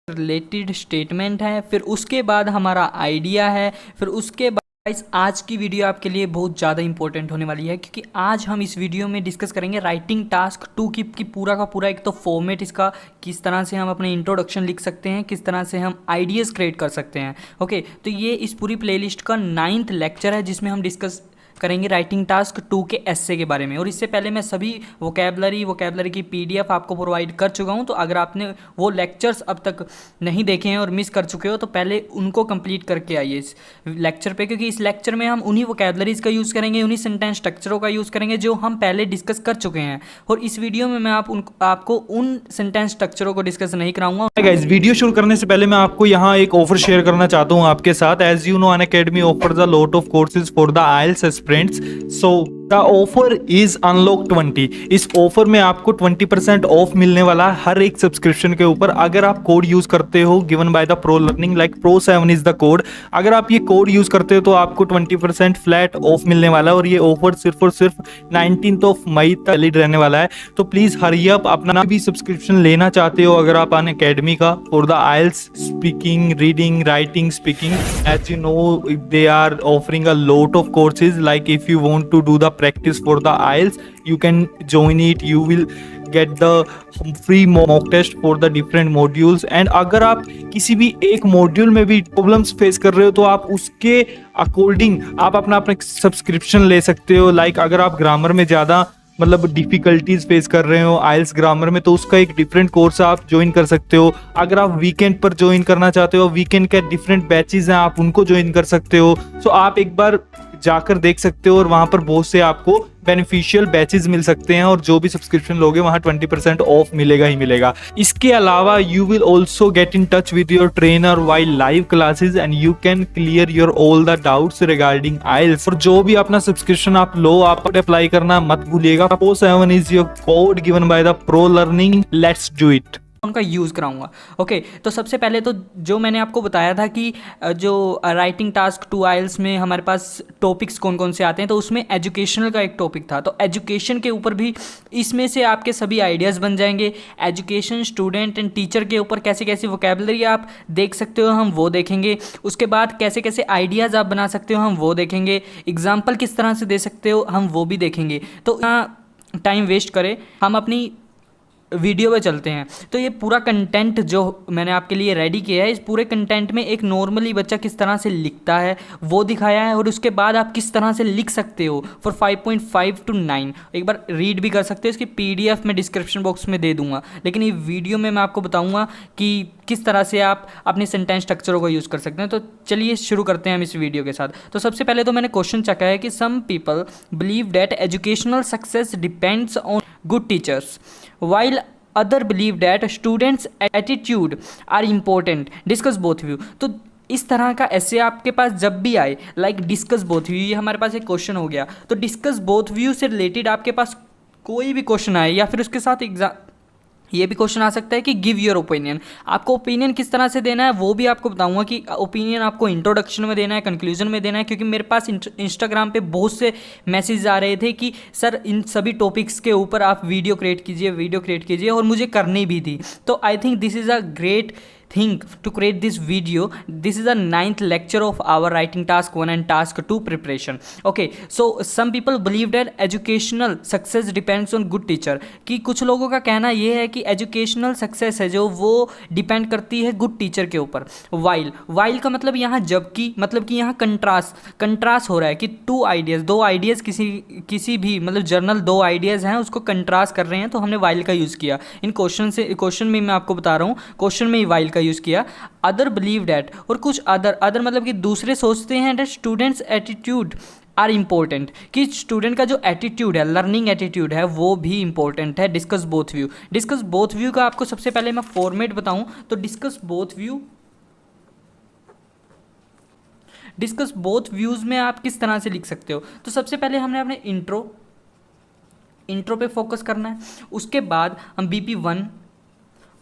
Related statement है, फिर उसके बाद हमारा आइडिया है, फिर उसके बाद गाइस आज की वीडियो आपके लिए बहुत ज़्यादा इंपॉर्टेंट होने वाली है, क्योंकि आज हम इस वीडियो में डिस्कस करेंगे राइटिंग टास्क 2 की पूरा का पूरा एक तो फॉर्मेट इसका, किस तरह से हम अपने इंट्रोडक्शन लिख सकते हैं, किस तरह से हम आइडियाज़ क्रिएट कर सकते हैं। ओके, तो ये इस पूरी प्लेलिस्ट का 9th लेक्चर है जिसमें हम डिस्कस करेंगे राइटिंग टास्क 2 के एस्से के बारे में। और इससे पहले मैं सभी वोकेबलरी की पीडीएफ आपको प्रोवाइड कर चुका हूं, तो अगर आपने वो लेक्चर्स अब तक नहीं देखे हैं और मिस कर चुके हो तो पहले उनको कंप्लीट करके आइए इस लेक्चर पे, क्योंकि इस लेक्चर में हम उन्हीं वोकेबलरीज का यूज़ करेंगे, उन्हीं सेंटेंस स्ट्रक्चरों का यूज़ करेंगे जो हम पहले डिस्कस कर चुके हैं। और इस वीडियो में मैं आपको उन सेंटेंस स्ट्रक्चरों को डिस्कस नहीं कराऊंगा। गाइस, वीडियो शुरू करने से पहले मैं आपको यहाँ एक ऑफर शेयर करना चाहता हूँ आपके साथ। As you know, Unacademy offers a lot of courses for the IELTS aspirants. So the offer is unlock 20। इस ऑफर में आपको 20% ऑफ मिलने वाला है हर एक सब्सक्रिप्शन के ऊपर, अगर आप कोड यूज करते हो given by the pro learning, like pro7 is the code. अगर आप ये कोड यूज करते हो तो आपको 20% फ्लैट ऑफ मिलने वाला है, और ये ऑफर सिर्फ और सिर्फ 19 मई तक वैलिड रहने वाला है। तो प्लीज हरी अप, अपना भी सब्सक्रिप्शन लेना चाहते हो अगर आप अनअकैडमी का for the IELTS speaking, reading, writing, speaking. As you know, they are offering a lot of courses, like if you want to do the practice for the IELTS, you can join it. You will get the free mock test for the different modules, and अगर आप किसी भी एक module में भी problems face कर रहे हो तो आप उसके अकॉर्डिंग आप अपना सब्सक्रिप्शन ले सकते हो। लाइक अगर आप ग्रामर में ज़्यादा डिफिकल्टीज फेस कर रहे हो आइल्स ग्रामर में, तो उसका एक डिफरेंट कोर्स आप ज्वाइन कर सकते हो। अगर आप वीकेंड पर ज्वाइन करना चाहते हो, वीकेंड के डिफरेंट बैचेज हैं, आप उनको ज्वाइन कर सकते हो। सो आप एक बार जाकर देख सकते हो, और वहां पर बहुत से आपको बेनिफिशियल बैचेज मिल सकते हैं, और जो भी सब्सक्रिप्शन लोगे वहां 20% ऑफ मिलेगा ही मिलेगा। इसके अलावा you will also get in touch with your trainer while live classes, and you can clear your all the doubts regarding IELTS. और जो भी अपना सब्सक्रिप्शन आप लो, आप अप्लाई करना मत भूलिएगा। pro7 is your code given by the pro learning. Let's do it. उनका यूज़ कराऊंगा। ओके, तो सबसे पहले तो जो मैंने आपको बताया था कि जो राइटिंग टास्क 2 आइल्स में हमारे पास टॉपिक्स कौन कौन से आते हैं, तो उसमें एजुकेशनल का एक टॉपिक था। तो एजुकेशन के ऊपर भी इसमें से आपके सभी आइडियाज़ बन जाएंगे। एजुकेशन, स्टूडेंट एंड टीचर के ऊपर कैसे कैसे वोकेबलरी आप देख सकते हो, हम वो देखेंगे। उसके बाद कैसे कैसे आइडियाज़ आप बना सकते हो, हम वो देखेंगे। एग्जाम्पल किस तरह से दे सकते हो, हम वो भी देखेंगे। तो टाइम वेस्ट करें, हम अपनी वीडियो पे चलते हैं। तो ये पूरा कंटेंट जो मैंने आपके लिए रेडी किया है, इस पूरे कंटेंट में एक नॉर्मली बच्चा किस तरह से लिखता है वो दिखाया है, और उसके बाद आप किस तरह से लिख सकते हो फॉर 5.5 to 9। एक बार रीड भी कर सकते हो, इसकी पीडीएफ मैं डिस्क्रिप्शन बॉक्स में दे दूंगा, लेकिन ये वीडियो में मैं आपको बताऊंगा कि किस तरह से आप अपने सेंटेंस स्ट्रक्चरों को यूज़ कर सकते हैं। तो चलिए शुरू करते हैं हम इस वीडियो के साथ। तो सबसे पहले तो मैंने क्वेश्चन चेका है कि some people believe that educational success depends on good teachers while other believe that students attitude are important, discuss both view। तो इस तरह का ऐसे आपके पास जब भी आए, लाइक डिस्कस बोथ व्यू, ये हमारे पास एक क्वेश्चन हो गया। तो डिस्कस बोथ व्यू से रिलेटेड आपके पास कोई भी क्वेश्चन आए, या फिर उसके साथ ये भी क्वेश्चन आ सकता है कि गिव योर ओपिनियन। आपको ओपिनियन किस तरह से देना है वो भी आपको बताऊंगा कि ओपिनियन आपको इंट्रोडक्शन में देना है, कंक्लूजन में देना है, क्योंकि मेरे पास इंस्टाग्राम पे बहुत से मैसेज आ रहे थे कि सर इन सभी टॉपिक्स के ऊपर आप वीडियो क्रिएट कीजिए, और मुझे करनी भी थी। तो I think this is a great thing to create this video. This is a 9th lecture of our writing task 1 and task 2 preparation. Okay, so some people believe that educational success depends on good teacher, कि कुछ लोगों का कहना यह है कि educational success है जो वो डिपेंड करती है गुड टीचर के ऊपर। वाइल का मतलब यहाँ जबकि, मतलब कि यहाँ कंट्रास्ट हो रहा है कि दो आइडियाज़ किसी भी जर्नल 2 आइडियाज़ हैं उसको कंट्रास्ट कर रहे हैं, तो हमने वाइल का यूज़ किया। इन क्वेश्चन में मैं आपको बता रहा हूँ, क्वेश्चन में ही वाइल का यूज़ किया। अदर बिलीव डैट, और कुछ अदर मतलब कि दूसरे सोचते हैं that students attitude are important, कि स्टूडेंट का जो एटीट्यूड है, लर्निंग एटीट्यूड है, वो भी इंपॉर्टेंट है। डिस्कस बोथ व्यू का आपको सबसे पहले मैं फॉर्मेट बताऊं तो डिस्कस बोथ व्यूज़ में आप किस तरह से लिख सकते हो। तो सबसे पहले हमने अपने इंट्रो पे फोकस करना है, उसके बाद हम BP1,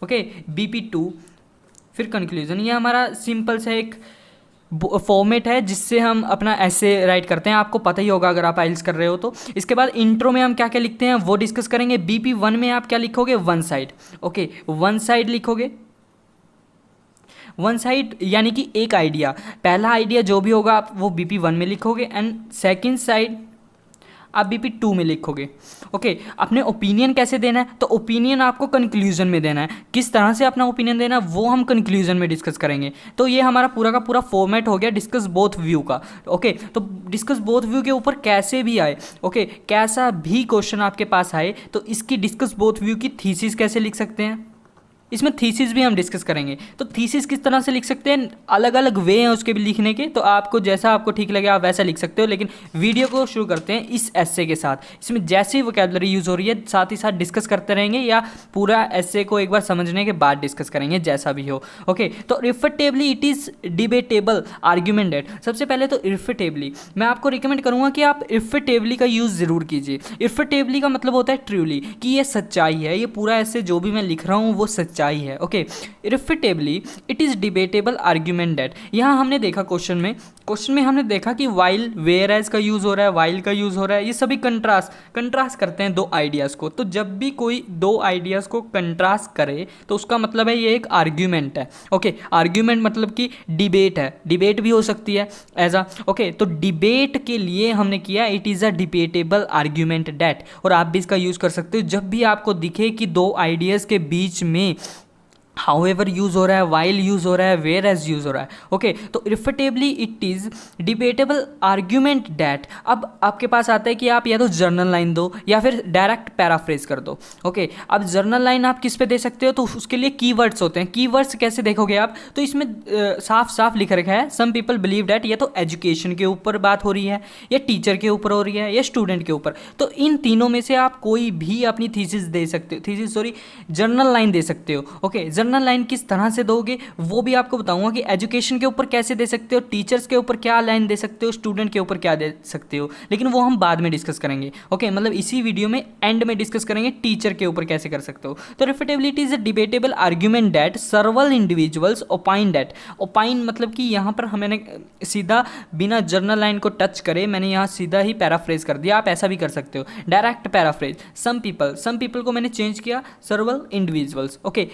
ओके, BP2, फिर कंक्लूजन। ये हमारा सिंपल सा एक फॉर्मेट है जिससे हम अपना ऐसे राइट करते हैं। आपको पता ही होगा अगर आप आइल्स कर रहे हो तो। इसके बाद इंट्रो में हम क्या क्या लिखते हैं वो डिस्कस करेंगे। BP1 में आप क्या लिखोगे, one side. Okay, one side लिखोगे। वन साइड यानी कि एक आइडिया, पहला आइडिया जो भी होगा आप वो BP1 में लिखोगे एंड सेकंड साइड आप BP2 में लिखोगे। ओके, अपने ओपिनियन कैसे देना है, तो ओपिनियन आपको कंक्लूजन में देना है। किस तरह से अपना ओपिनियन देना है वो हम कंक्लूजन में डिस्कस करेंगे। तो ये हमारा पूरा का पूरा फॉर्मेट हो गया डिस्कस बोथ व्यू का। ओके, तो डिस्कस बोथ व्यू के ऊपर कैसे भी आए, ओके, कैसा भी क्वेश्चन आपके पास आए तो इसकी डिस्कस बोथ व्यू की थीसिस कैसे लिख सकते हैं, इसमें थीसिस भी हम डिस्कस करेंगे। तो थीसिस किस तरह से लिख सकते हैं, अलग अलग वे हैं उसके भी लिखने के, तो आपको जैसा आपको ठीक लगे आप वैसा लिख सकते हो। लेकिन वीडियो को शुरू करते हैं इस एस्से के साथ। इसमें जैसी वोकैबुलरी यूज़ हो रही है साथ ही साथ डिस्कस करते रहेंगे, या पूरा एस्से को एक बार समझने के बाद डिस्कस करेंगे, जैसा भी हो। ओके, तो irrefutably it is debatable argument that. सबसे पहले तो इरफेटेबली मैं आपको रिकमेंड करूँगा कि आप इरफेटेबली का यूज़ ज़रूर कीजिए। इरफेटेबली का मतलब होता है ट्रूली, कि ये सच्चाई है, ये पूरा एस्से जो भी मैं लिख रहा हूँ वो सच्चाई है। Okay, irrefutably it is debatable argument that. यहाँ हमने देखा क्वेश्चन में हमने देखा कि वाइल, वेयर एज का यूज़ हो रहा है, वाइल का यूज़ हो रहा है, ये सभी कंट्रास्ट करते हैं दो आइडियाज़ को। तो जब भी कोई दो आइडियाज़ को कंट्रास्ट करे तो उसका मतलब है ये एक आर्ग्यूमेंट है। ओके, आर्ग्यूमेंट मतलब कि डिबेट है, डिबेट भी हो सकती है एज अ। ओके, तो डिबेट के लिए हमने किया it is a debatable argument that. और आप भी इसका यूज़ कर सकते हो जब भी आपको दिखे कि दो आइडियाज़ के बीच में हाउएवर यूज़ हो रहा है, वाइल यूज़ हो रहा है, वेयर एज यूज़ हो रहा है। ओके, तो irrefutably it is debatable argument that. अब आपके पास आता है कि आप या तो जर्नल लाइन दो या फिर डायरेक्ट पैराफ्रेज कर दो। ओके, अब जर्नल लाइन आप किस पे दे सकते हो, तो उसके लिए कीवर्ड्स होते हैं। कीवर्ड्स कैसे देखोगे आप, तो इसमें साफ साफ लिख रखा है सम पीपल बिलीव डैट, या तो एजुकेशन के ऊपर बात हो रही है, या टीचर के ऊपर हो रही है, या स्टूडेंट के ऊपर। तो इन तीनों में से आप कोई भी अपनी थीसिस दे सकते हो, जर्नल लाइन दे सकते हो। ओके, जर्नल लाइन किस तरह से दोगे वो भी आपको बताऊंगा कि एजुकेशन के ऊपर कैसे दे सकते हो, टीचर्स के ऊपर क्या लाइन दे सकते हो, स्टूडेंट के ऊपर क्या दे सकते हो, लेकिन वो हम बाद में डिस्कस करेंगे। ओके, मतलब इसी वीडियो में एंड में डिस्कस करेंगे टीचर के ऊपर कैसे कर सकते हो। तो refutability is a debatable argument that several individuals opine that. Opine मतलब कि यहाँ पर मैंने सीधा बिना जर्नल लाइन को टच करे मैंने यहाँ सीधा ही पैराफ्रेज कर दिया, आप ऐसा भी कर सकते हो डायरेक्ट पैराफ्रेज। सम पीपल को मैंने चेंज किया सर्वल इंडिविजुअल्स। ओके,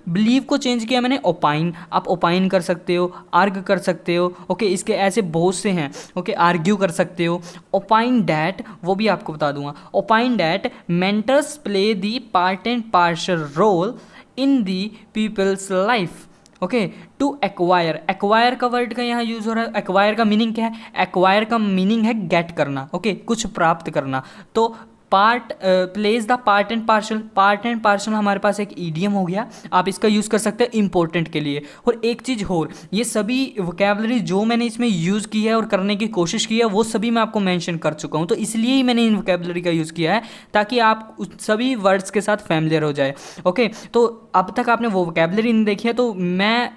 बिलीव को चेंज किया मैंने ओपाइन, आप ओपाइन कर सकते हो, आर्ग कर सकते हो। ओके, इसके ऐसे बहुत से हैं। ओके, आर्ग्यू कर सकते हो। ओपाइन डैट वो भी आपको बता दूंगा। Opine that mentors play the part and partial role in the people's life. Okay, to acquire का वर्ड का यहाँ यूज हो रहा है। एक्वायर का मीनिंग क्या है, एक्वायर का मीनिंग है गेट करना। ओके, कुछ प्राप्त करना। तो part plays the part and partial हमारे पास एक ईडियम हो गया, आप इसका यूज़ कर सकते हैं इंपॉर्टेंट के लिए। और एक चीज़ और, ये सभी वोकैबुलरी जो मैंने इसमें यूज़ की है और करने की कोशिश की है वो सभी मैं आपको मेंशन कर चुका हूँ, तो इसलिए ही मैंने इन वोकैबुलरी का यूज़ किया है ताकि आप उस सभी वर्ड्स के साथ फैमिलियर हो जाए। ओके, तो अब तक आपने वो वोकैबुलरी नहीं देखी है तो मैं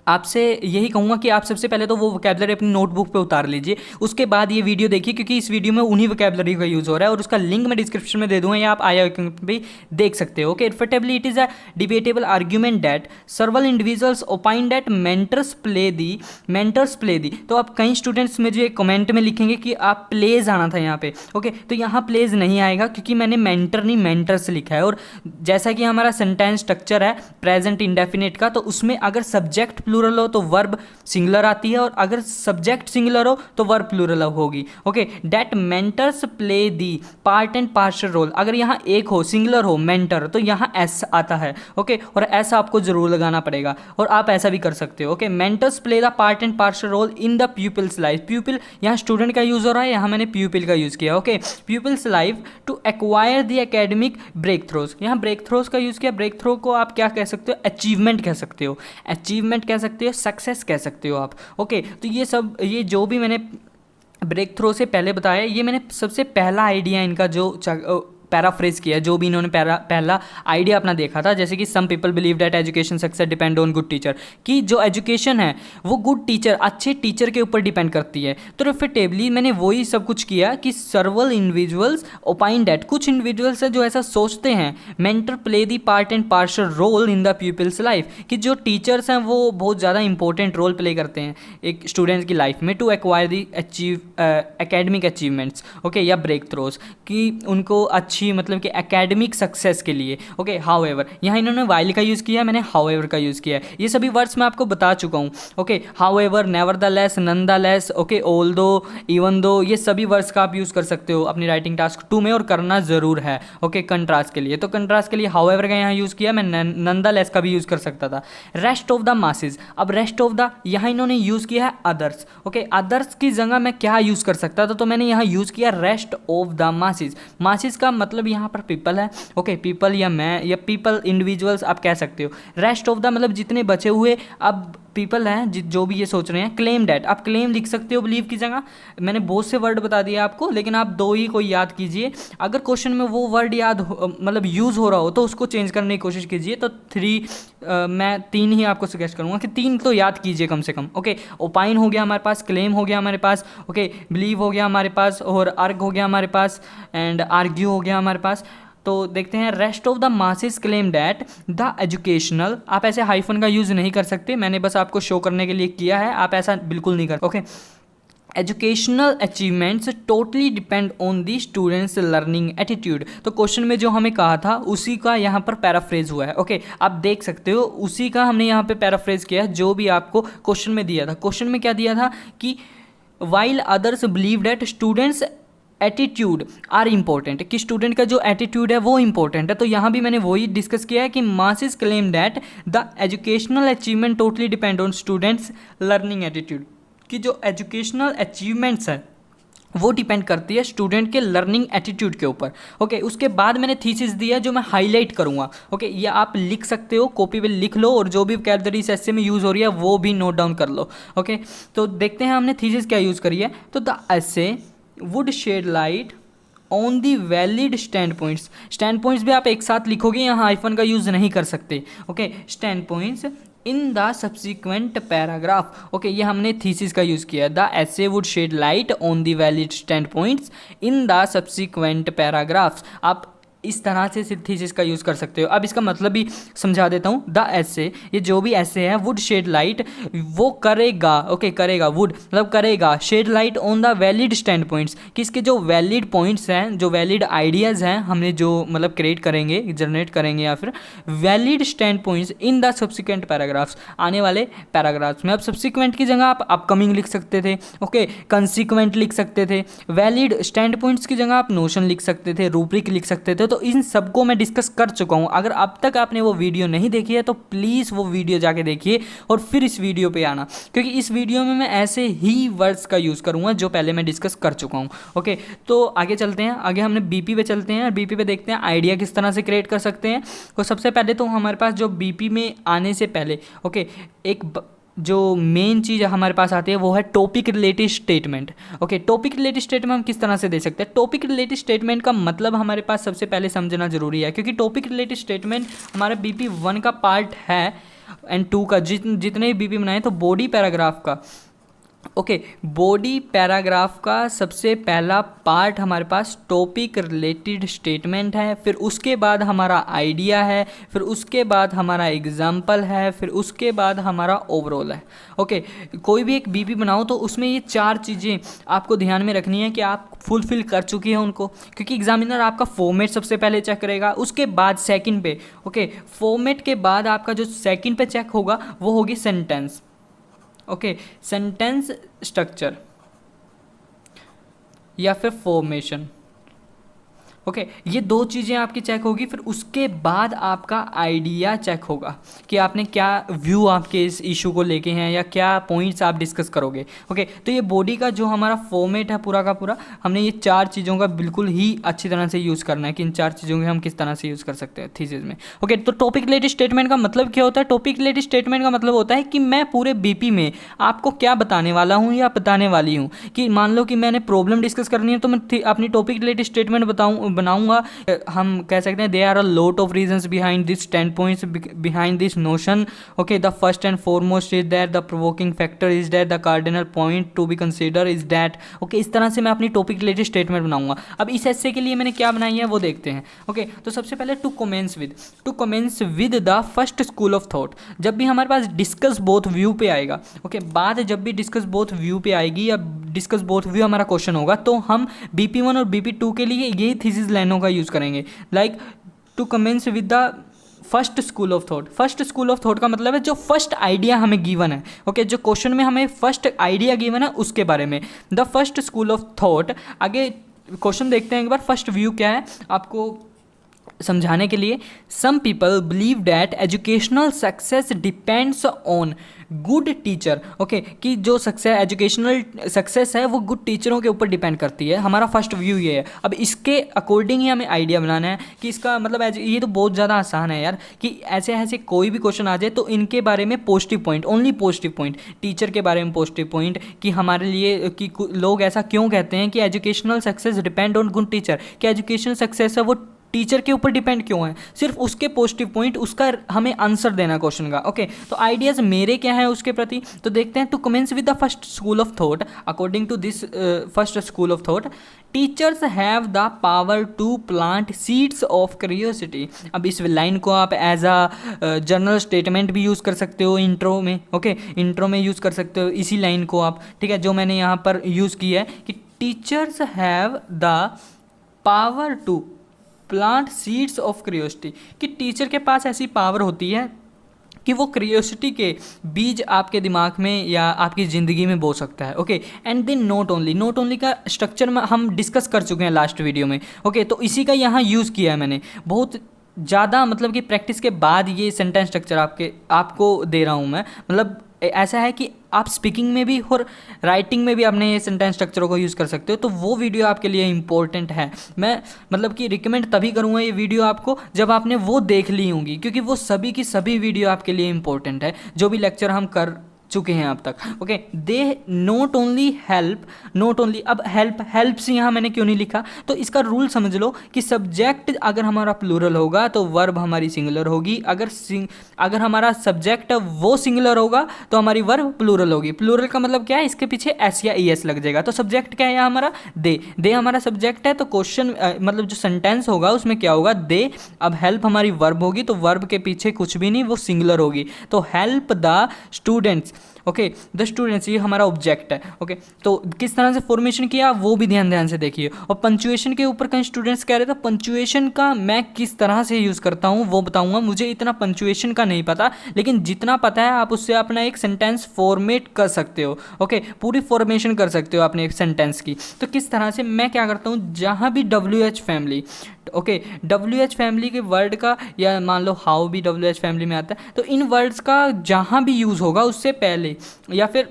आपसे यही कहूँगा कि आप सबसे पहले तो वो वोकैबुलरी अपनी नोटबुक पे उतार लीजिए, उसके बाद ये वीडियो देखिए, क्योंकि इस वीडियो में उन्हीं वोकैबुलरी का यूज़ हो रहा है और उसका लिंक मैं डिस्क्रिप्शन में दे दूँगा या आप आया भी देख सकते हो। Okay, irrefutably it is a debatable argument that several individuals opine that mentors play the. तो आप कई स्टूडेंट्स में जो कमेंट में लिखेंगे कि आप प्लेज आना था यहाँ पे। ओके, तो यहाँ प्लेज नहीं आएगा क्योंकि मैंने मेंटर नहीं मेंटर्स लिखा है। और जैसा कि हमारा सेंटेंस स्ट्रक्चर है प्रेजेंट इंडेफिनिट का, तो उसमें अगर सब्जेक्ट प्लूरल हो तो वर्ब सिंगुलर आती है, और अगर सब्जेक्ट सिंगुलर हो तो वर्ब प्लूरल होगी। Okay, that mentors play the part and partial role. अगर यहाँ एक हो सिंगुलर हो मेंटर तो यहाँ एस आता है। ओके, और ऐसा आपको जरूर लगाना पड़ेगा और आप ऐसा भी कर सकते हो। Okay, mentors play the part and partial role in the pupil's life. Pupil यहाँ स्टूडेंट का यूज हो रहा है, यहाँ मैंने प्यूपिल का यूज किया। Okay, pupils life to acquire the academic breakthroughs. यहाँ ब्रेक थ्रोज का यूज किया। ब्रेक थ्रो को आप क्या कह सकते हो, अचीवमेंट कह सकते हो, अचीवमेंट कह सकते हो, सक्सेस कह सकते हो आप। ओके, तो ये जो भी मैंने ब्रेक थ्रो से पहले बताया, ये मैंने सबसे पहला आइडिया इनका जो पैराफ्रेज किया, जो भी इन्होंने पहला आइडिया अपना देखा था, जैसे कि some people believe that education success depend on good teacher, कि जो एजुकेशन है वो गुड टीचर, अच्छे टीचर के ऊपर डिपेंड करती है। तो रिफटेबली मैंने वही सब कुछ किया कि सर्वल इंडिविजुअल्स ओपाइन दैट, कुछ इंडिविजुअल्स हैं जो ऐसा सोचते हैं, mentor play the part and partial role in the people's life, कि जो टीचर्स हैं वो बहुत ज़्यादा इंपॉर्टेंट रोल प्ले करते हैं एक स्टूडेंट्स की लाइफ में, to acquire the academic achievements. Okay, या ब्रेक थ्रोज, कि उनको अच्छी अच्छी मतलब कि एकेडमिक सक्सेस के लिए। ओके, हाउएवर यहाँ इन्होंने वाइल का यूज़ किया, मैंने हाउएवर का यूज़ किया है। ये सभी वर्ड्स मैं आपको बता चुका हूँ। Okay, however, nevertheless, nonetheless, okay, although, even though, ये सभी वर्ड्स का आप यूज़ कर सकते हो अपनी राइटिंग टास्क 2 में, और करना ज़रूर है। ओके, कंट्रास्ट के लिए, तो कंट्रास्ट के लिए हाउएवर का यहाँ यूज़ किया, मैं नॉनदलेस का भी यूज़ कर सकता था। रेस्ट ऑफ द मासेस, अब रेस्ट ऑफ द यहाँ इन्होंने यूज़ किया है अदर्स। ओके, अदर्स की जगह मैं क्या यूज़ कर सकता था, तो मैंने यहाँ यूज़ किया rest of the masses. Masses का मतलब यहाँ पर पीपल है। ओके, पीपल या मैं या पीपल, इंडिविजुअल्स आप कह सकते हो। रेस्ट ऑफ द मतलब जितने बचे हुए अब पीपल हैं जो भी ये सोच रहे हैं। क्लेम डैट, आप क्लेम लिख सकते हो बिलीव की जगह। मैंने बहुत से वर्ड बता दिए आपको, लेकिन आप 2 ही कोई याद कीजिए। अगर क्वेश्चन में वो वर्ड याद मतलब यूज़ हो रहा हो तो उसको चेंज करने की कोशिश कीजिए। तो 3 मैं 3 ही आपको सजेस्ट करूँगा कि 3 तो याद कीजिए कम से कम। ओके, ओपाइन हो गया हमारे पास, क्लेम हो गया हमारे पास, ओके, बिलीव हो गया हमारे पास, और अर्ग हो गया हमारे पास, एंड आर्ग्यू हो गया हमारे पास। तो देखते हैं, rest of the masses claim that the educational, आप ऐसे हाइफन का यूज़ नहीं कर सकते, मैंने बस आपको शो करने के लिए किया है, आप ऐसा बिल्कुल नहीं कर। Okay, educational achievements totally depend on the students learning attitude. तो क्वेश्चन में जो हमें कहा था उसी का यहाँ पर पैराफ्रेज हुआ है। ओके, आप देख सकते हो उसी का हमने यहाँ पे पैराफ्रेज किया है जो भी आपको क्वेश्चन में दिया था। क्वेश्चन में क्या दिया था कि while others believe that students attitude are important, कि स्टूडेंट का जो एटीट्यूड है वो इंपॉर्टेंट है। तो यहाँ भी मैंने वही डिस्कस किया है कि masses claim that the educational achievement totally depend on students learning attitude, कि जो एजुकेशनल अचीवमेंट्स हैं वो डिपेंड करती है स्टूडेंट के लर्निंग एटीट्यूड के ऊपर। ओके, उसके बाद मैंने थीसिस दिया जो मैं हाईलाइट करूँगा। ओके, ये आप लिख सकते हो, कॉपी पे लिख लो, और जो भी वोकैबुलरी इस एस्से में यूज़ हो रही है वो भी नोट डाउन कर लो। ओके, तो देखते हैं हमने थीसिस क्या यूज़ करी है। तो the essay would shed light on the valid standpoints, standpoints भी आप एक साथ लिखोगे, यहाँ हाइफन का यूज़ नहीं कर सकते। Okay, standpoints in the subsequent paragraph. Okay, ये हमने थीसिस का यूज़ किया। The essay would shed light on the valid standpoints in the subsequent paragraphs, आप इस तरह से थीसिस का यूज़ कर सकते हो। अब इसका मतलब भी समझा देता हूँ। द एसे, ये जो भी एसे है, वुड शेड लाइट, वो करेगा। ओके, करेगा, वुड मतलब करेगा, shed light on the valid standpoints, कि इसके जो वैलिड पॉइंट्स हैं, जो वैलिड आइडियाज़ हैं, हमने जो मतलब क्रिएट करेंगे, जनरेट करेंगे, या फिर valid standpoints in the subsequent paragraphs, आने वाले पैराग्राफ्स में। अब सब्सिक्वेंट की जगह आप अपकमिंग लिख सकते थे। ओके, कंसिक्वेंट लिख सकते थे। वैलिड स्टैंड पॉइंट्स की जगह आप नोशन लिख सकते थे, रूब्रिक लिख सकते थे। तो इन सबको मैं डिस्कस कर चुका हूँ। अगर अब तक आपने वो वीडियो नहीं देखी है तो प्लीज़ वो वीडियो जाके देखिए और फिर इस वीडियो पे आना, क्योंकि इस वीडियो में मैं ऐसे ही वर्ड्स का यूज़ करूँगा जो पहले मैं डिस्कस कर चुका हूँ। ओके, तो आगे चलते हैं। आगे हमने बीपी पे चलते हैं और बीपी पे देखते हैं आइडिया किस तरह से क्रिएट कर सकते हैं। तो सबसे पहले तो हमारे पास जो बीपी में आने से पहले ओके एक जो मेन चीज़ हमारे पास आती है वो है topic related statement. Okay, topic related statement हम किस तरह से दे सकते हैं। टॉपिक रिलेटेड स्टेटमेंट का मतलब हमारे पास सबसे पहले समझना जरूरी है, क्योंकि टॉपिक रिलेटेड स्टेटमेंट हमारे बीपी 1 का पार्ट है एंड 2 का, जितने बीपी बनाए तो बॉडी पैराग्राफ का। ओके, बॉडी पैराग्राफ का सबसे पहला पार्ट हमारे पास टॉपिक रिलेटेड स्टेटमेंट है, फिर उसके बाद हमारा आइडिया है, फिर उसके बाद हमारा एग्जाम्पल है, फिर उसके बाद हमारा ओवरऑल है। ओके, कोई भी एक बीपी बनाओ तो उसमें ये 4 चीज़ें आपको ध्यान में रखनी है कि आप फुलफिल कर चुकी हैं उनको, क्योंकि एग्जामिनर आपका फॉर्मेट सबसे पहले चेक करेगा, उसके बाद सेकंड पे ओके फॉर्मेट के बाद आपका जो सेकंड पे चेक होगा वो होगी सेंटेंस। ओके, सेंटेंस स्ट्रक्चर या फिर फॉर्मेशन। ओके, ये 2 चीज़ें आपकी चेक होगी, फिर उसके बाद आपका आइडिया चेक होगा कि आपने क्या व्यू आपके इस इशू को लेके हैं या क्या पॉइंट्स आप डिस्कस करोगे। ओके, तो ये बॉडी का जो हमारा फॉर्मेट है पूरा का पूरा, हमने ये 4 चीज़ों का बिल्कुल ही अच्छी तरह से यूज़ करना है कि इन 4 चीज़ों के हम किस तरह से यूज़ कर सकते हैं थीसिस में। ओके, तो टॉपिक रिलेटेड स्टेटमेंट का मतलब क्या होता है। टॉपिक रिलेटेड स्टेटमेंट का मतलब होता है कि मैं पूरे बीपी में आपको क्या बताने वाला हूँ या बताने वाली हूँ, कि मान लो कि मैंने प्रॉब्लम डिस्कस करनी है तो मैं अपनी टॉपिक रिलेटेड स्टेटमेंट बनाऊंगा। हम कह सकते हैं there are a lot of reasons behind this 10 points behind this notion. Okay, the first and foremost is that the provoking factor is that the cardinal point to be consider is that. Okay, इस तरह से मैं अपनी topic related statement बनाऊंगा। अब इस एस्से के लिए मैंने क्या बनाई है वो देखते हैं। ओके, तो सबसे पहले to commence with the first school of thought. जब भी हमारे पास डिस्कस बोथ व्यू पे आएगा, ओके, बात जब भी डिस्कस बोथ व्यू पे आएगी या डिस्कस बोथ व्यू हमारा क्वेश्चन होगा, तो हम BP1 और BP2 के लिए यही थीसिस लाइनों का यूज़ करेंगे। Like to commence with the first school of thought. First school of thought का मतलब है जो फर्स्ट आइडिया हमें गिवन है, ओके, जो क्वेश्चन में हमें फर्स्ट आइडिया गिवन है उसके बारे में, the first school of thought. आगे क्वेश्चन देखते हैं एक बार, फर्स्ट व्यू क्या है आपको समझाने के लिए। Some people believe that educational success depends on good teacher, okay, कि जो सक्सेस एजुकेशनल सक्सेस है वो गुड टीचरों के ऊपर डिपेंड करती है। हमारा फर्स्ट व्यू ये है। अब इसके अकॉर्डिंग ही हमें आइडिया बनाना है कि इसका मतलब ये तो बहुत ज़्यादा आसान है यार, कि ऐसे ऐसे कोई भी क्वेश्चन आ जाए तो इनके बारे में positive point, only positive point, teacher के बारे में पॉजिटिव पॉइंट, कि हमारे लिए कि लोग ऐसा क्यों कहते हैं कि educational success depend on good teacher, कि एजुकेशनल सक्सेस है वो टीचर के ऊपर डिपेंड क्यों है, सिर्फ उसके पॉजिटिव पॉइंट, उसका हमें आंसर देना क्वेश्चन का, ओके। तो आइडियाज मेरे क्या है उसके प्रति, तो देखते हैं। To commence with the first school of thought, according to this first school of thought, teachers have the power to plant seeds of curiosity. अब इस लाइन को आप एज अ जनरल स्टेटमेंट भी यूज़ कर सकते हो इंट्रो में, okay, intro में यूज़ कर सकते हो इसी लाइन को आप, ठीक है, जो मैंने यहाँ पर यूज़ किया है कि teachers have the power to plant seeds of curiosity, कि टीचर के पास ऐसी पावर होती है कि वो क्यूरियोसिटी के बीज आपके दिमाग में या आपकी ज़िंदगी में बो सकता है, okay. And then not only का स्ट्रक्चर में हम डिस्कस कर चुके हैं लास्ट वीडियो में, ओके, तो इसी का यहाँ यूज़ किया है मैंने बहुत ज़्यादा, मतलब कि प्रैक्टिस के बाद ये सेंटेंस स्ट्रक्चर आपको दे रहा हूँ मैं। मतलब ऐसा है कि आप स्पीकिंग में भी और राइटिंग में भी अपने ये सेंटेंस स्ट्रक्चरों को यूज़ कर सकते हो, तो वो वीडियो आपके लिए इंपॉर्टेंट है। मैं मतलब कि रिकमेंड तभी करूँगा ये वीडियो आपको जब आपने वो देख ली होंगी, क्योंकि वो सभी की सभी वीडियो आपके लिए इंपॉर्टेंट है, जो भी लेक्चर हम कर चुके हैं अब तक, okay. They not only help, not only, अब हेल्प्स यहाँ मैंने क्यों नहीं लिखा, तो इसका रूल समझ लो कि सब्जेक्ट अगर हमारा प्लूरल होगा तो वर्ब हमारी सिंगुलर होगी, अगर हमारा सब्जेक्ट वो सिंगुलर होगा तो हमारी वर्ब प्लूरल होगी। प्लूरल का मतलब क्या है, इसके पीछे एस या ES लग जाएगा। तो सब्जेक्ट क्या है यहाँ हमारा, दे हमारा सब्जेक्ट है, तो क्वेश्चन मतलब जो सेंटेंस होगा उसमें क्या होगा, दे। अब हेल्प हमारी वर्ब होगी, तो वर्ब के पीछे कुछ भी नहीं, वो सिंगुलर होगी, तो help the students, okay, the students, ये हमारा ऑब्जेक्ट है, ओके। तो किस तरह से फॉर्मेशन किया वो भी ध्यान से देखिए। और पंचुएशन के ऊपर कई स्टूडेंट्स कह रहे थे पंचुएशन का मैं किस तरह से यूज़ करता हूँ वो बताऊँगा। मुझे इतना पंचुएशन का नहीं पता, लेकिन जितना पता है आप उससे अपना एक सेंटेंस फॉर्मेट कर सकते हो, ओके, पूरी फॉर्मेशन कर सकते हो अपने एक सेंटेंस की। तो किस तरह से मैं क्या करता हूँ, जहाँ भी WH family, okay, WH family के वर्ड का, या मान लो हाउ भी WH फैमिली में आता है, तो इन वर्ड्स का जहाँ भी यूज़ होगा उससे पहले, या फिर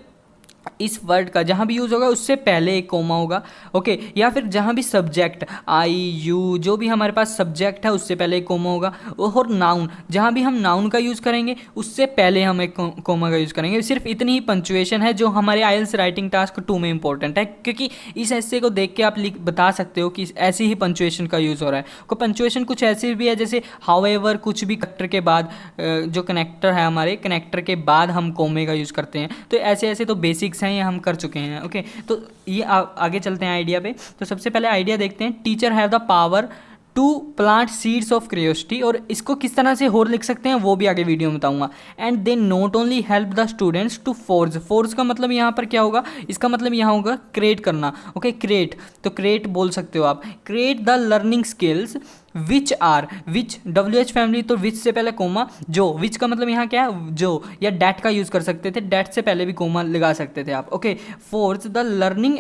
इस वर्ड का जहाँ भी यूज़ होगा उससे पहले एक कोमा होगा, ओके, या फिर जहाँ भी सब्जेक्ट आई यू जो भी हमारे पास सब्जेक्ट है उससे पहले एक कोमा होगा। और नाउन, जहाँ भी हम नाउन का यूज़ करेंगे उससे पहले हम एक कोमा का यूज़ करेंगे। सिर्फ इतनी ही पंचुएशन है जो हमारे IELTS राइटिंग टास्क 2 में इंपॉर्टेंट है, क्योंकि इस ऐसे को देख के आप बता सकते हो कि ऐसी ही पंचुएशन का यूज़ हो रहा है। को पंचुएशन कुछ ऐसी भी है जैसे हाउएवर, कुछ भी कनेक्टर के बाद, जो कनेक्टर है हमारे कनेक्टर के बाद हम कोमे का यूज़ करते हैं। तो ऐसे ऐसे तो बेसिक्स हैं, ये हम कर चुके हैं, ओके। तो ये आगे चलते हैं आइडिया पे। तो सबसे पहले आइडिया देखते हैं, teacher have the power to plant seeds of curiosity, और इसको किस तरह से और लिख सकते हैं वो भी आगे वीडियो में बताऊंगा। And they not only help the students to force का मतलब यहाँ पर क्या होगा, इसका मतलब यहाँ होगा क्रिएट करना, ओके, क्रिएट, तो क्रिएट बोल सकते हो आप, create the learning skills which are, which WH family, तो विच से पहले कोमा, जो, विच का मतलब यहाँ क्या है, जो, या डैट का यूज़ कर सकते थे, डैट से पहले भी कोमा लगा सकते थे आप, okay. Force the learning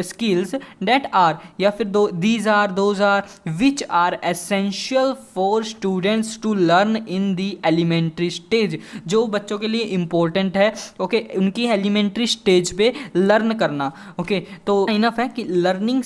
skills that are, या फिर these are, those are, which are essential for students to learn in the elementary stage, जो बच्चों के लिए इंपॉर्टेंट है, ओके, उनकी एलिमेंट्री स्टेज पे लर्न करना, ओके। तो इनफ है कि लर्निंग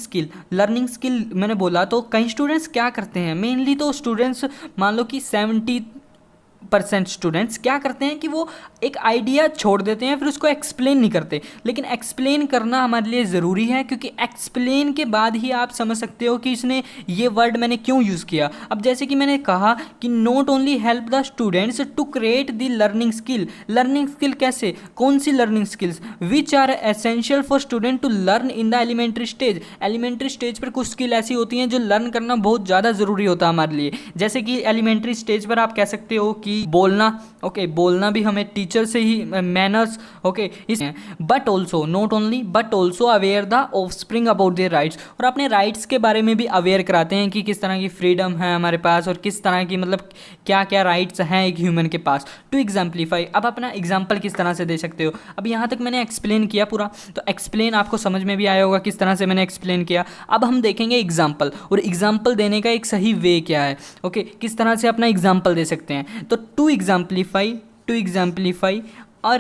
स्किल मैंने बोला। तो कई स्टूडेंट्स क्या करते हैं, मेनली तो स्टूडेंट्स मान लो कि 70% स्टूडेंट्स क्या करते हैं कि वो एक आइडिया छोड़ देते हैं, फिर उसको एक्सप्लेन नहीं करते। लेकिन एक्सप्लेन करना हमारे लिए ज़रूरी है, क्योंकि एक्सप्लेन के बाद ही आप समझ सकते हो कि इसने ये वर्ड मैंने क्यों यूज़ किया। अब जैसे कि मैंने कहा कि not only help the students to create the learning skill कैसे, कौन सी learning skills, which are essential for student to learn in the elementary stage पर कुछ स्किल ऐसी होती हैं जो लर्न करना बहुत ज़्यादा ज़रूरी होता है हमारे लिए। जैसे कि एलिमेंट्री स्टेज पर आप कह सकते हो कि कि बोलना, ओके बोलना भी हमें टीचर से ही, मैनर्स, ओके इस but also not only but also aware the offspring about their rights, और अपने राइट्स के बारे में भी अवेयर कराते हैं कि किस तरह की फ्रीडम है हमारे पास और किस तरह की मतलब क्या क्या राइट्स हैं एक ह्यूमन के पास। टू एग्जाम्पलीफाई, अब अपना एग्जाम्पल किस तरह से दे सकते हो। अब यहाँ तक मैंने एक्सप्लेन किया पूरा, तो एक्सप्लेन आपको समझ में भी आया होगा किस तरह से मैंने एक्सप्लेन किया। अब हम देखेंगे एग्जाम्पल, और एग्जाम्पल देने का एक सही वे क्या है, ओके किस तरह से अपना एग्जाम्पल दे सकते हैं। तो to exemplify a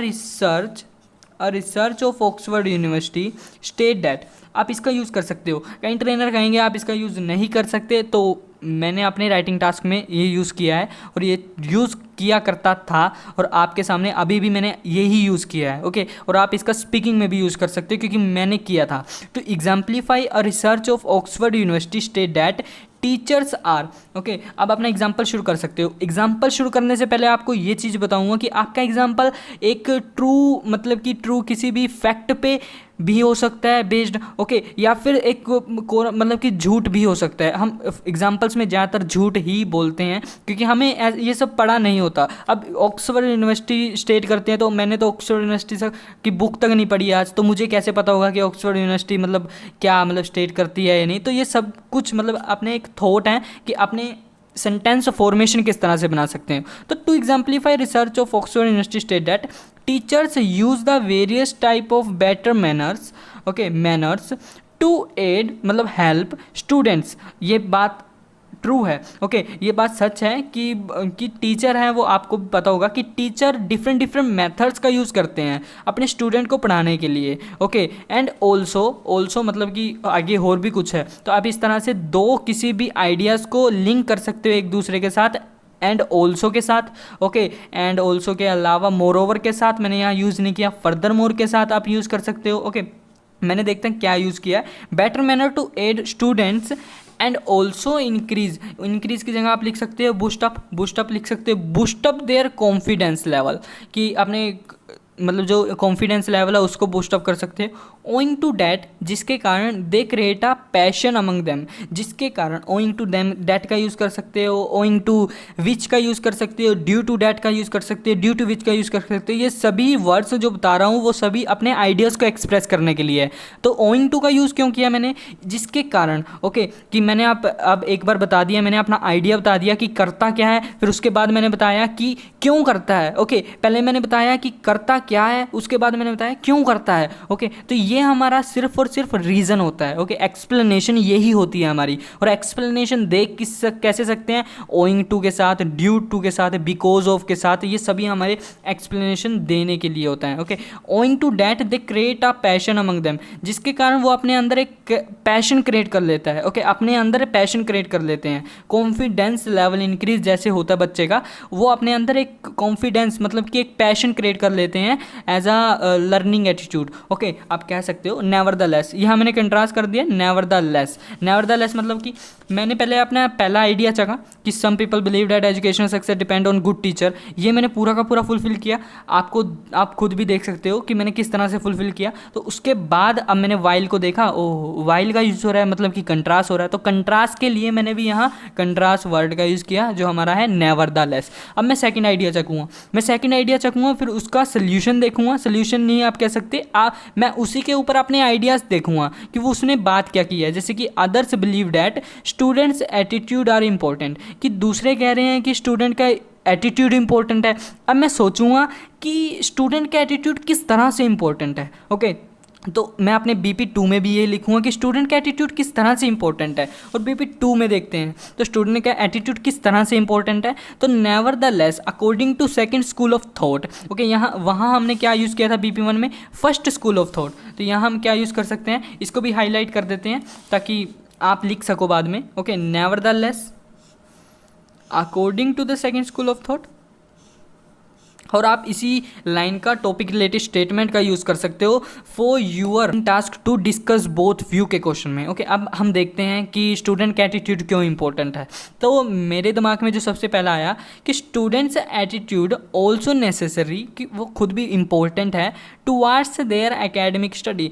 research of Oxford University state that, आप इसका यूज़ कर सकते हो। कई ट्रेनर कहेंगे आप इसका यूज़ नहीं कर सकते, तो मैंने अपने राइटिंग टास्क में ये यूज़ किया है और ये यूज़ किया करता था, और आपके सामने अभी भी मैंने यही यूज़ किया है, ओके। और आप इसका स्पीकिंग में भी यूज़ कर सकते हो क्योंकि मैंने किया था। To exemplify a research of Oxford University state that teachers are, okay. अब अपना एग्जाम्पल शुरू कर सकते हो। एग्जाम्पल शुरू करने से पहले आपको ये चीज़ बताऊंगा कि आपका एग्जाम्पल एक ट्रू, मतलब कि ट्रू किसी भी फैक्ट पे भी हो सकता है बेस्ड, ओके, या फिर एक मतलब कि झूठ भी हो सकता है। हम एग्जाम्पल्स में ज़्यादातर झूठ ही बोलते हैं क्योंकि हमें ये सब पढ़ा नहीं होता। अब ऑक्सफोर्ड यूनिवर्सिटी स्टेट करते हैं, तो मैंने तो ऑक्सफोर्ड यूनिवर्सिटी की बुक तक नहीं पढ़ी आज, तो मुझे कैसे पता होगा कि ऑक्सफोर्ड यूनिवर्सिटी मतलब क्या मतलब स्टेट करती है या नहीं। तो ये सब कुछ मतलब अपने एक थॉट हैं कि अपने सेंटेंस फॉर्मेशन किस तरह से बना सकते हैं। तो to exemplify research of Oxford University state that teachers use the various type of better manners, okay manners to aid मतलब हेल्प स्टूडेंट्स। ये बात ट्रू है, ओके ये बात सच है कि टीचर हैं वो, आपको पता होगा कि टीचर डिफरेंट मेथड्स का यूज़ करते हैं अपने स्टूडेंट को पढ़ाने के लिए, ओके। एंड ऑल्सो मतलब कि आगे और भी कुछ है। तो आप इस तरह से दो किसी भी आइडियाज़ को लिंक कर सकते हो एक दूसरे के साथ, एंड ऑल्सो के साथ, ओके। एंड ऑल्सो के अलावा मोर ओवर के साथ मैंने यहाँ यूज़ नहीं किया, फर्दर मोर के साथ आप यूज़ कर सकते हो, ओके। मैंने देखते हैं क्या यूज़ किया, better manner to aid students and also increase की जगह आप लिख सकते हो बूस्ट अप लिख सकते हो, boost up there confidence level, कि अपने मतलब जो कॉन्फिडेंस लेवल है उसको बूस्ट अप कर सकते हैं। ओइंग टू डैट, जिसके कारण दे create a passion among them, जिसके कारण ओइंग टू देम डैट का यूज़ कर सकते हो, ओइंग टू विच का यूज़ कर सकते हो, ड्यू टू डैट का यूज़ कर सकते हो, ड्यू टू विच का यूज़ कर सकते हो। ये सभी वर्ड्स जो बता रहा हूँ वो सभी अपने आइडियाज़ को एक्सप्रेस करने के लिए है। तो ओइंग टू का यूज़ क्यों किया मैंने, जिसके कारण, ओके कि मैंने अब एक बार बता दिया, मैंने अपना आइडिया बता दिया कि करता क्या है, फिर उसके बाद मैंने बताया कि क्यों करता है, ओके। पहले मैंने बताया कि करता क्या है, उसके बाद मैंने बताया क्यों करता है, ओके। तो ये हमारा सिर्फ और सिर्फ रीज़न होता है, ओके। एक्सप्लेनेशन यही होती है हमारी, और एक्सप्लेनेशन देख कैसे सकते हैं, ओइंग टू के साथ, ड्यू टू के साथ, बिकॉज ऑफ के साथ, ये सभी हमारे एक्सप्लेनेशन देने के लिए होता है, okay. Owing to that they create a passion among them, जिसके कारण वो अपने अंदर एक पैशन क्रिएट कर लेता है, ओके। अपने अंदर पैशन क्रिएट कर लेते हैं। कॉन्फिडेंस लेवल इंक्रीज जैसे होता है बच्चे का, वो अपने अंदर एक कॉन्फिडेंस मतलब कि एक पैशन क्रिएट कर लेते हैं as a learning attitude, okay. आप कह सकते हो नेवर द लेस, यहाँ मैंने कंट्रास्ट कर दिया नेवर द लेस मतलब कि मैंने पहले अपना पहला आइडिया चखा कि some people believe that educational success depend on good teacher, ये मैंने पूरा का पूरा फुलफिल किया। आप खुद भी देख सकते हो कि मैंने किस तरह से फुलफिल किया। तो उसके बाद अब मैंने वाइल को देखा, ओह वाइल का यूज़ हो रहा है मतलब कि कंट्रास्ट हो रहा है, तो कंट्रास्ट के लिए मैंने भी यहाँ कंट्रास्ट वर्ड का यूज़ किया जो हमारा है नेवर द लेस। अब मैं सेकंड आइडिया चखूँगा, फिर उसका सोल्यूशन देखूंगा, सोल्यूशन नहीं आप कह सकते, मैं उसी के ऊपर अपने आइडियाज़ देखूंगा कि वो उसने बात क्या की है। जैसे कि others believe that students attitude are important, कि दूसरे कह रहे हैं कि स्टूडेंट का एटीट्यूड इंपॉर्टेंट है। अब मैं सोचूंगा कि स्टूडेंट का एटीट्यूड किस तरह से इंपॉर्टेंट है, ओके। तो मैं अपने BP2 में भी ये लिखूंगा कि स्टूडेंट का एटीट्यूड किस तरह से इंपॉर्टेंट है, और BP2 में देखते हैं तो स्टूडेंट का एटीट्यूड किस तरह से इंपॉर्टेंट है। तो nevertheless according to second school of thought, okay. वहाँ हमने क्या यूज़ किया था BP1 में, फर्स्ट स्कूल ऑफ थॉट। तो यहाँ हम क्या यूज़ कर सकते हैं, इसको भी हाईलाइट कर देते हैं ताकि आप लिख सको बाद में, okay. Nevertheless according to the second school of thought, और आप इसी लाइन का टॉपिक रिलेटेड स्टेटमेंट का यूज़ कर सकते हो for your task to discuss both view के क्वेश्चन में, ओके। अब हम देखते हैं कि स्टूडेंट का एटीट्यूड क्यों इंपॉर्टेंट है। तो मेरे दिमाग में जो सबसे पहला आया कि स्टूडेंट्स एटीट्यूड ऑल्सो नेसेसरी, कि वो खुद भी इम्पोर्टेंट है टुवार्ड्स देयर एकेडमिक स्टडी,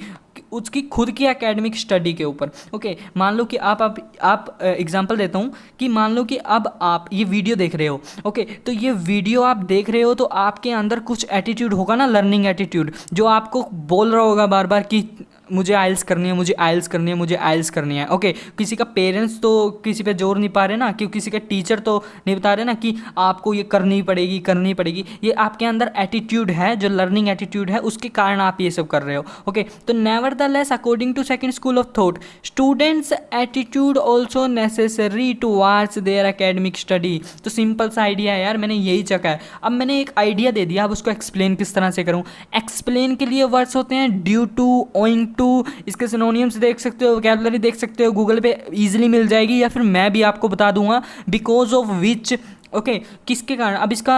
उसकी खुद की एकेडमिक स्टडी के ऊपर। ओके, मान लो कि आप एग्जांपल देता हूँ कि मान लो कि अब आप ये वीडियो देख रहे हो। ओके, तो ये वीडियो आप देख रहे हो तो आपके अंदर कुछ एटीट्यूड होगा ना, लर्निंग एटीट्यूड, जो आपको बोल रहा होगा बार बार कि मुझे आइल्स करनी है, मुझे आइल्स करनी है, मुझे आइल्स करनी है। ओके, किसी का पेरेंट्स तो किसी पे जोर नहीं पा रहे ना, कि किसी का टीचर तो नहीं बता रहे ना कि आपको ये करनी पड़ेगी करनी पड़ेगी। ये आपके अंदर एटीट्यूड है, जो लर्निंग एटीट्यूड है, उसके कारण आप ये सब कर रहे हो। ओके, तो nevertheless according to second school of thought, students attitude also necessary towards their academic study. तो सिंपल सा आइडिया है यार, मैंने यही चखा है। अब मैंने एक आइडिया दे दिया, अब उसको एक्सप्लेन किस तरह से करूँ। एक्सप्लेन के लिए वर्ड्स होते हैं ड्यू टू, ओइंग टू, इसके सिनोनिम्स देख सकते हो, वोकैबुलरी देख सकते हो, गूगल पे इजीली मिल जाएगी, या फिर मैं भी आपको बता दूंगा बिकॉज ऑफ विच। ओके, किसके कारण। अब इसका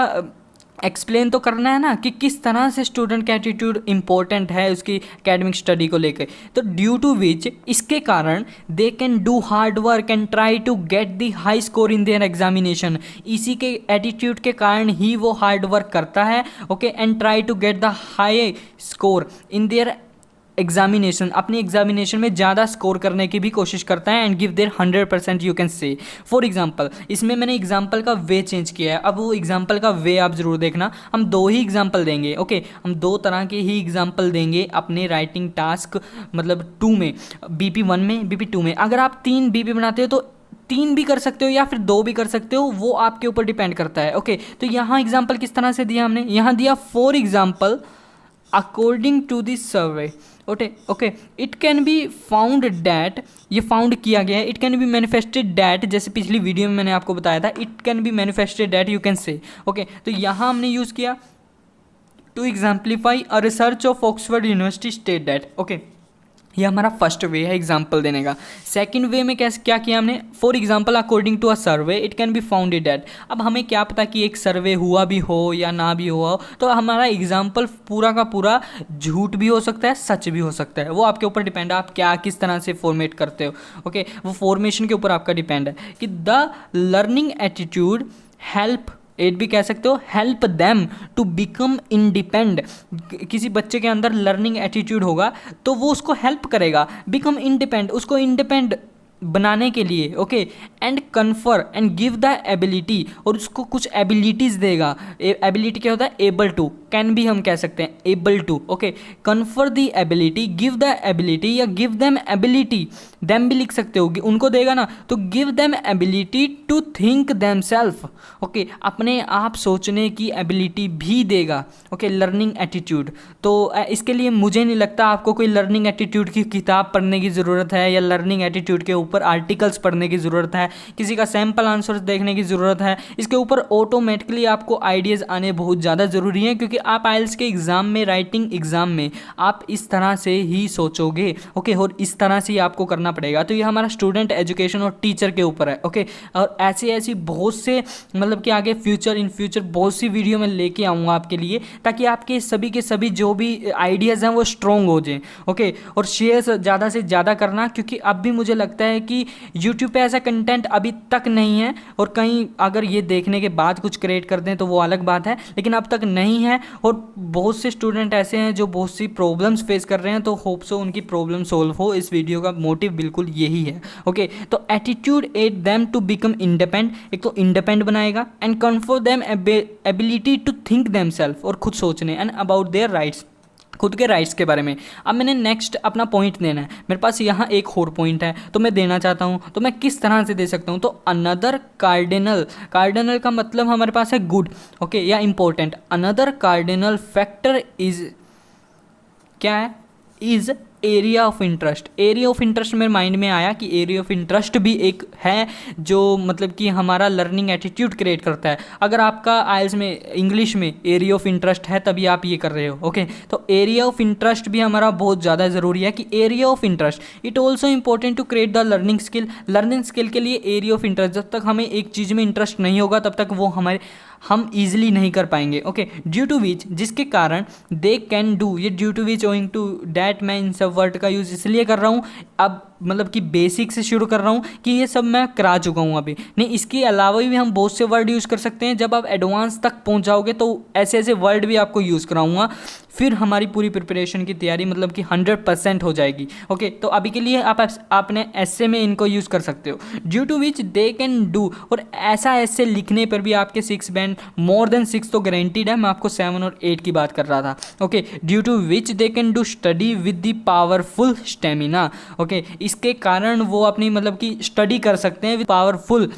एक्सप्लेन तो करना है ना कि किस तरह से स्टूडेंट का एटीट्यूड इंपॉर्टेंट है उसकी एकेडमिक स्टडी को लेकर। तो ड्यू टू विच, इसके कारण they can do hard work and try to get the high score in their examination. इसी के एटीट्यूड के कारण ही वो हार्ड वर्क करता है। Okay, and try to get the high score in their examination, अपनी एग्जामिनेशन में ज़्यादा स्कोर करने की भी कोशिश करता है, and give their 100% you can say. For example, इसमें मैंने एग्जाम्पल का वे चेंज किया है। अब वो एग्जाम्पल का वे आप ज़रूर देखना, हम दो ही एग्जाम्पल देंगे। ओके, हम दो तरह के ही एग्जाम्पल देंगे अपने राइटिंग टास्क मतलब 2 में, BP1 में, BP2 में। अगर आप 3 BP बनाते हो तो 3 भी कर सकते हो या फिर 2 भी कर सकते हो, वो आपके ऊपर डिपेंड करता है। ओके, तो यहाँ एग्जाम्पल किस तरह से दिया हमने, यहाँ दिया for example according to this survey. Okay, it can be found that, ये फाउंड किया गया है। It can be manifested that, जैसे पिछली वीडियो में मैंने आपको बताया था, it can be manifested that you can say. Okay, तो यहाँ हमने यूज़ किया to exemplify a research of Oxford University state that. Okay, ये हमारा फर्स्ट वे है एग्जाम्पल देने का। सेकंड वे में क्या किया हमने, for example according to a survey it can be founded that. अब हमें क्या पता कि एक सर्वे हुआ भी हो या ना भी हुआ हो, तो हमारा एग्जाम्पल पूरा का पूरा झूठ भी हो सकता है, सच भी हो सकता है। वो आपके ऊपर डिपेंड है, आप क्या किस तरह से फॉर्मेट करते हो। ओके, वो फॉर्मेशन के ऊपर आपका डिपेंड है कि the learning attitude help, aid भी कह सकते हो, help them to become independent. किसी बच्चे के अंदर लर्निंग एटीट्यूड होगा तो वो उसको हेल्प करेगा बिकम इंडिपेंड, उसको इंडिपेंड बनाने के लिए। Okay, and confer and give the ability, और उसको कुछ एबिलिटीज़ देगा। एबिलिटी क्या होता है, एबल टू, कैन भी हम कह सकते हैं able to. Okay, confer the ability, give the ability, या गिव देम एबिलिटी, देम भी लिख सकते हो, उनको देगा ना, तो give them ability to think themselves. Okay, अपने आप सोचने की एबिलिटी भी देगा। Okay, learning attitude. तो इसके लिए मुझे नहीं लगता आपको कोई लर्निंग एटीट्यूड की किताब पढ़ने की ज़रूरत है, या लर्निंग एटीट्यूड के ऊपर आर्टिकल्स पढ़ने की ज़रूरत है, किसी का सैम्पल आंसर्स देखने की ज़रूरत है। इसके ऊपर ऑटोमेटिकली आपको आइडियाज़ आने बहुत ज़्यादा ज़रूरी हैं, क्योंकि आप आइल्स के एग्ज़ाम में, राइटिंग एग्ज़ाम में आप इस तरह से ही सोचोगे। ओके, और इस तरह से ही आपको करना पड़ेगा। तो ये हमारा स्टूडेंट एजुकेशन और टीचर के ऊपर है। ओके, और ऐसी बहुत से मतलब कि आगे इन फ्यूचर बहुत सी वीडियो में लेके आऊँगा आपके लिए, ताकि आपके सभी के सभी जो भी आइडियाज़ हैं वो स्ट्रॉन्ग हो जाएँ। ओके, और शेयर ज़्यादा से ज़्यादा करना, क्योंकि अब भी मुझे लगता है कि यूट्यूब पे ऐसा कंटेंट अभी तक नहीं है, और कहीं अगर ये देखने के बाद कुछ क्रिएट कर दें तो वो अलग बात है, लेकिन अब तक नहीं है। और बहुत से स्टूडेंट ऐसे हैं जो बहुत सी प्रॉब्लम्स फेस कर रहे हैं, तो होप सो उनकी प्रॉब्लम सोल्व हो। इस वीडियो का मोटिव बिल्कुल यही है। ओके, तो attitude aid them to become independent, एक तो इंडिपेंडेंट बनाएगा, and confer them ability to think themselves, और खुद सोचने, एंड अबाउट देयर राइट्स, खुद के राइट्स के बारे में। अब मैंने नेक्स्ट अपना पॉइंट देना है, मेरे पास यहाँ एक और पॉइंट है तो मैं देना चाहता हूँ, तो मैं किस तरह से दे सकता हूँ। तो अनदर कार्डिनल, कार्डिनल का मतलब हमारे पास है गुड, ओके, या important. Another cardinal factor is, क्या है, is area of interest. Area of interest मेरे माइंड में आया कि एरिया ऑफ इंटरेस्ट भी एक है जो मतलब कि हमारा लर्निंग एटीट्यूड क्रिएट करता है। अगर आपका आइल्स में इंग्लिश में एरिया ऑफ इंटरेस्ट है तभी आप ये कर रहे हो। ओके, तो एरिया ऑफ इंटरेस्ट भी हमारा बहुत ज़्यादा ज़रूरी है कि area of interest, it also important to create the learning skill. Learning skill के लिए एरिया ऑफ इंटरेस्ट, जब तक हमें एक चीज़ में इंटरेस्ट नहीं होगा तब तक वो हम ईजिली नहीं कर पाएंगे। ओके, ड्यू टू विच, जिसके कारण दे कैन डू, ये due to which owing to that, मैं इन सब वर्ड का यूज़ इसलिए कर रहा हूँ। अब मतलब कि बेसिक से शुरू कर रहा हूँ कि ये सब मैं करा चुका हूँ अभी नहीं, इसके अलावा भी हम बहुत से वर्ड यूज़ कर सकते हैं। जब आप एडवांस तक पहुँच जाओगे तो ऐसे ऐसे वर्ड भी आपको यूज़ कराऊंगा, फिर हमारी पूरी प्रिपरेशन की तैयारी मतलब कि 100% हो जाएगी। ओके, तो अभी के लिए आपने ऐसे में इनको यूज़ कर सकते हो। Due to which they can do, और ऐसा ऐसे लिखने पर भी आपके 6 बैंड मोर देन 6 तो गारंटीड है। मैं आपको 7 और 8 की बात कर रहा था। Okay, due to which they can do study with the powerful stamina. Okay, इसके कारण वो अपनी मतलब कि स्टडी कर सकते हैं विद पावरफुल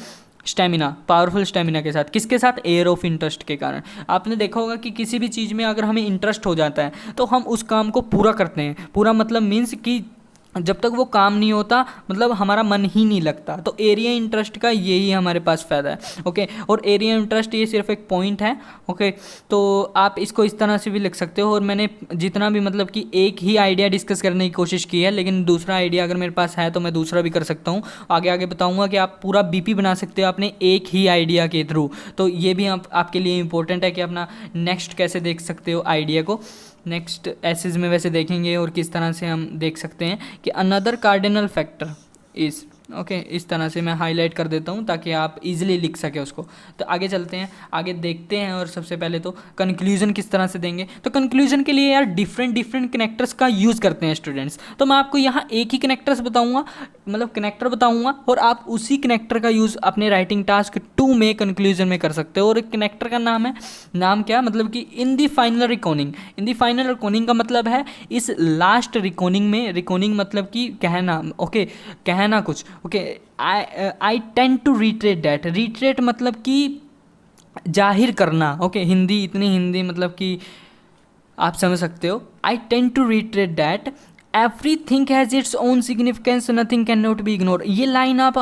स्टेमिना के साथ। किसके साथ? एयर ऑफ इंटरेस्ट के कारण। आपने देखा होगा कि किसी भी चीज़ में अगर हमें इंटरेस्ट हो जाता है तो हम उस काम को पूरा करते हैं। पूरा मतलब मीन्स कि जब तक वो काम नहीं होता मतलब हमारा मन ही नहीं लगता। तो एरिया इंटरेस्ट का यही हमारे पास फ़ायदा है। ओके, और एरिया इंटरेस्ट ये सिर्फ एक पॉइंट है। ओके, तो आप इसको इस तरह से भी लिख सकते हो। और मैंने जितना भी मतलब कि एक ही आइडिया डिस्कस करने की कोशिश की है, लेकिन दूसरा आइडिया अगर मेरे पास है तो मैं दूसरा भी कर सकता हूँ। आगे आगे बताऊँगा कि आप पूरा बीपी बना सकते हो अपने एक ही आइडिया के थ्रू। तो ये भी आपके लिए इंपॉर्टेंट है कि अपना नेक्स्ट कैसे देख सकते हो आइडिया को। नेक्स्ट एसेज में वैसे देखेंगे और किस तरह से हम देख सकते हैं कि another cardinal factor is. Okay, इस तरह से मैं हाईलाइट कर देता हूँ ताकि आप इजीली लिख सके उसको। तो आगे चलते हैं, आगे देखते हैं। और सबसे पहले तो कंक्लूजन किस तरह से देंगे। तो कंक्लूजन के लिए यार डिफरेंट कनेक्टर्स का यूज़ करते हैं स्टूडेंट्स। तो मैं आपको यहाँ एक ही कनेक्टर्स बताऊँगा, मतलब कनेक्टर बताऊँगा, और आप उसी कनेक्टर का यूज़ अपने राइटिंग टास्क 2 में कंक्लूजन में कर सकते हो। और कनेक्टर का नाम क्या मतलब कि इन दी फाइनल रिकॉर्डिंग का मतलब है इस लास्ट रिकॉर्डिंग मतलब कि कहना। ओके, कहना कुछ। Okay, I tend to reiterate that. Reiterate मतलब कि जाहिर करना। ओके, हिंदी मतलब कि आप समझ सकते हो। I tend to reiterate that everything has its own significance, nothing can not be ignore. ये लाइन आप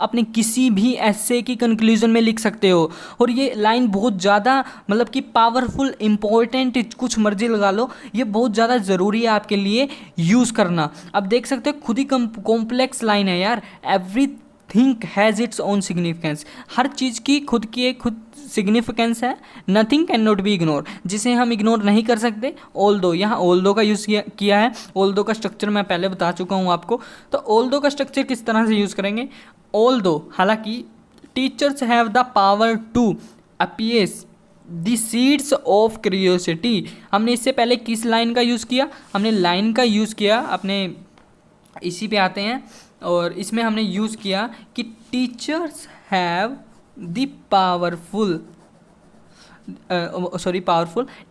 अपने किसी भी ऐसे की कंक्लूजन में लिख सकते हो। और ये लाइन बहुत ज़्यादा मतलब कि पावरफुल, इंपॉर्टेंट, कुछ मर्जी लगा लो, ये बहुत ज़्यादा ज़रूरी है आपके लिए यूज़ करना। अब देख सकते हो खुद ही कॉम्प्लेक्स लाइन है यार। Everything has its own significance, हर चीज़ की खुद की एक सिग्निफिकेंस है। Nothing can not be ignore, जिसे हम इग्नोर नहीं कर सकते। ऑल्दो, यहाँ ऑल्दो का यूज़ किया है। ऑल्दो का स्ट्रक्चर मैं पहले बता चुका हूँ आपको। तो ऑल्दो का स्ट्रक्चर किस तरह से यूज़ करेंगे। ऑल्दो, हालांकि teachers have the power to appears the seeds of curiosity. हमने इससे पहले किस लाइन का यूज़ किया? हमने लाइन का यूज़ किया अपने, इसी पे आते हैं। और इसमें हमने यूज़ किया कि teachers have the powerful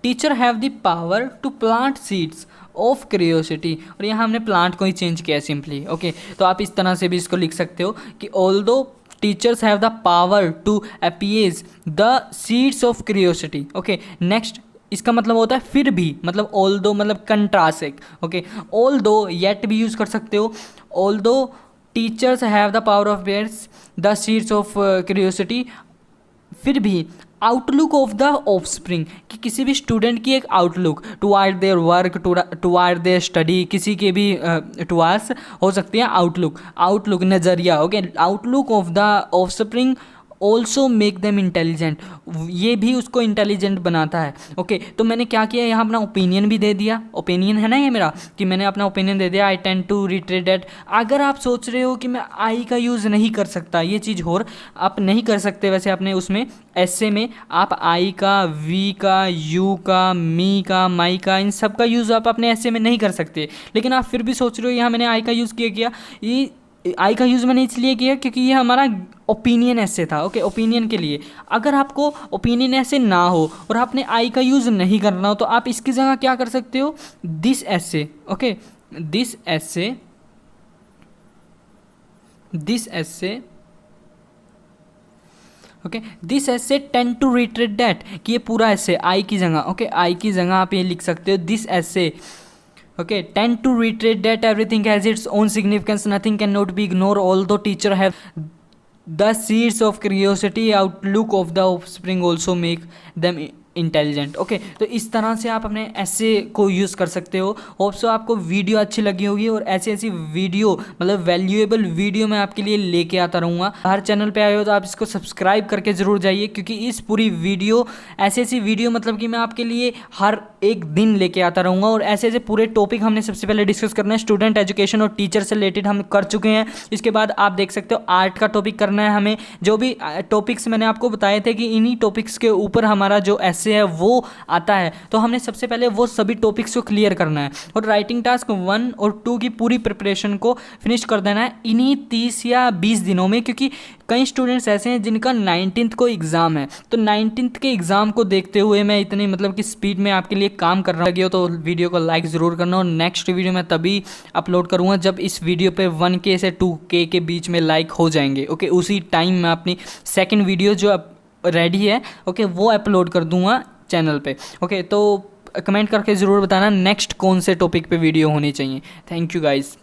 teacher have the power to plant seeds of curiosity. और यहाँ हमने प्लांट को ही चेंज किया सिंपली। ओके, तो आप इस तरह से भी इसको लिख सकते हो कि although teachers have the power to appears the seeds of curiosity. Okay, next इसका मतलब होता है फिर भी, मतलब ऑल्दो मतलब कंट्रास्ट। ओके, ऑल्दो येट भी यूज़ कर सकते हो। Although teachers have the power of bears the seeds of curiosity, फिर भी आउटलुक ऑफ द ऑफस्प्रिंग, कि किसी भी स्टूडेंट की एक outlook toward their work, toward there study, किसी के भी टुवार्ड्स हो सकती है आउटलुक नज़रिया। Okay, outlook of the offspring also make them intelligent, ये भी उसको इंटेलिजेंट बनाता है। ओके, तो मैंने क्या किया यहाँ अपना ओपिनियन भी दे दिया। ओपिनियन है ना ये मेरा, कि मैंने अपना ओपिनियन दे दिया। I tend to reiterate that. अगर आप सोच रहे हो कि मैं आई का यूज़ नहीं कर सकता, ये चीज़ और आप नहीं कर सकते। वैसे आपने उसमें ऐसे में आप आई का, वी का, यू का, मी का, माई का, इन सब का यूज़ आप अपने ऐसे में नहीं कर सकते। लेकिन आप फिर भी सोच रहे हो यहाँ मैंने आई का यूज़ किया। ये आई का यूज़ मैंने इसलिए किया क्योंकि ये हमारा ओपिनियन ऐसे था। ओके, ओपिनियन के लिए। अगर आपको ओपिनियन ऐसे ना हो और आपने आई का यूज़ नहीं करना हो तो आप इसकी जगह क्या कर सकते हो? दिस ऐसे। ओके, दिस ऐसे ओके, दिस ऐसे टेंड टू रिट्रेट दैट, कि ये पूरा ऐसे आई की जगह। ओके, आई की जगह आप ये लिख सकते हो दिस ऐसे। Okay, tend to reiterate that everything has its own significance, nothing cannot be ignored, although teacher have the seeds of curiosity, outlook of the offspring also make them intelligent. Okay, तो इस तरह से आप अपने ऐसे को use कर सकते हो। होप सो आपको वीडियो अच्छी लगी होगी और ऐसी ऐसी वीडियो मतलब वैल्यूएबल वीडियो मैं आपके लिए लेके आता रहूँगा। हर चैनल पे आए हो तो आप इसको सब्सक्राइब करके ज़रूर जाइए, क्योंकि इस पूरी वीडियो ऐसी ऐसी वीडियो मतलब कि मैं आपके लिए हर एक दिन लेके आता रहूँगा। और ऐसे ऐसे पूरे टॉपिक हमने सबसे पहले डिस्कस करना है, स्टूडेंट एजुकेशन और टीचर से रिलेटेड हम कर चुके हैं। इसके बाद आप देख सकते हो आर्ट का टॉपिक करना है हमें। जो भी टॉपिक्स मैंने आपको बताए थे कि इन्हीं टॉपिक्स के ऊपर हमारा जो ऐसे है वो आता है, तो हमने सबसे पहले वो सभी टॉपिक्स को क्लियर करना है और राइटिंग टास्क 1 और 2 की पूरी प्रिपरेशन को फिनिश कर देना है इन्हीं 30 या 20 दिनों में। क्योंकि कई स्टूडेंट्स ऐसे हैं जिनका 19th को एग्ज़ाम है, तो 19th के एग्ज़ाम को देखते हुए मैं इतनी मतलब कि स्पीड में आपके लिए काम कर रहा हूँ। तो वीडियो को लाइक ज़रूर करना और नेक्स्ट वीडियो मैं तभी अपलोड करूँगा जब इस वीडियो पे 1K से 2K के बीच में लाइक हो जाएंगे। ओके, उसी टाइम मैं अपनी सेकेंड वीडियो जो रेडी है ओके वो अपलोड कर दूंगा चैनल पे। ओके, तो कमेंट करके ज़रूर बताना नेक्स्ट कौन से टॉपिक पे वीडियो होनी चाहिए। Thank you guys.